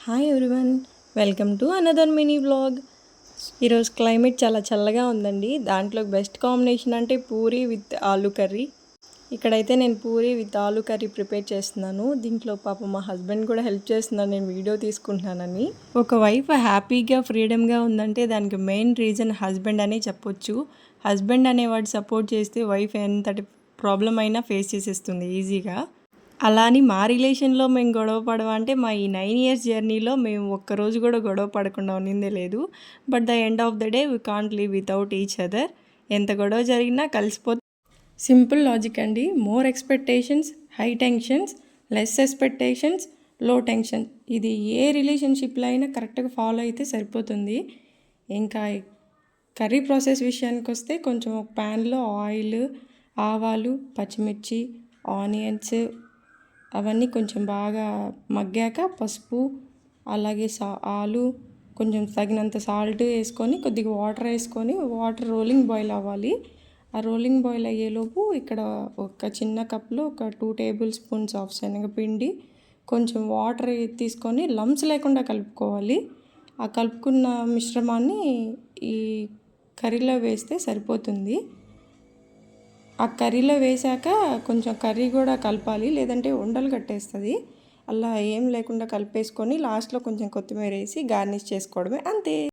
Hi everyone, welcome to another mini vlog. ఈరోజు climate చాలా చల్లగా ఉందండి. దాంట్లో బెస్ట్ కాంబినేషన్ అంటే పూరి విత్ ఆలూ కర్రీ. ఇక్కడైతే నేను puri with aloo curry prepare చేస్తున్నాను. దీంట్లో పాపం మా హస్బెండ్ కూడా హెల్ప్ చేస్తున్నాను, నేను వీడియో తీసుకుంటున్నానని. ఒక వైఫ్ హ్యాపీగా ఫ్రీడమ్గా ఉందంటే దానికి మెయిన్ రీజన్ హస్బెండ్ అనే చెప్పొచ్చు. హస్బెండ్ అనేవాడు సపోర్ట్ చేస్తే వైఫ్ ఎంతటి ప్రాబ్లం అయినా ఫేస్ చేసేస్తుంది ఈజీగా. అలా అని మా రిలేషన్లో మేము గొడవ పడమంటే మా ఈ 9 years జర్నీలో మేము ఒక్కరోజు కూడా గొడవ పడకుండా ఉన్నిందే లేదు. But the end of the day we can't live without each other. ఎంత గొడవ జరిగినా కలిసిపోతే సింపుల్ లాజిక్ అండి. More expectations, high tensions, less expectations, లో టెన్షన్. ఇది ఏ రిలేషన్షిప్లో అయినా కరెక్ట్గా ఫాలో అయితే సరిపోతుంది. ఇంకా కర్రీ ప్రాసెస్ విషయానికి వస్తే కొంచెం ఒక ప్యాన్లో ఆయిల్, ఆవాలు, పచ్చిమిర్చి, ఆనియన్స్ అవన్నీ కొంచెం బాగా మగ్గాక పసుపు, అలాగే ఆలు, కొంచెం తగినంత సాల్ట్ వేసుకొని కొద్దిగా వాటర్ వేసుకొని వాటర్ రోలింగ్ బాయిల్ అవ్వాలి. ఆ రోలింగ్ బాయిల్ అయ్యేలోపు ఇక్కడ ఒక చిన్న కప్లో ఒక 2 tablespoons ఆఫ్ శనగపిండి, కొంచెం వాటర్ తీసుకొని లంప్స్ లేకుండా కలుపుకోవాలి. ఆ కలుపుకున్న మిశ్రమాన్ని ఈ కర్రీలో వేస్తే సరిపోతుంది. ఆ కర్రీలో వేసాక కొంచెం కర్రీ కూడా కలపాలి, లేదంటే ఉండలు కట్టేస్తుంది. అలా ఏం లేకుండా కలిపేసుకొని లాస్ట్లో కొంచెం కొత్తిమీర వేసి గార్నిష్ చేసుకోవడమే, అంతే.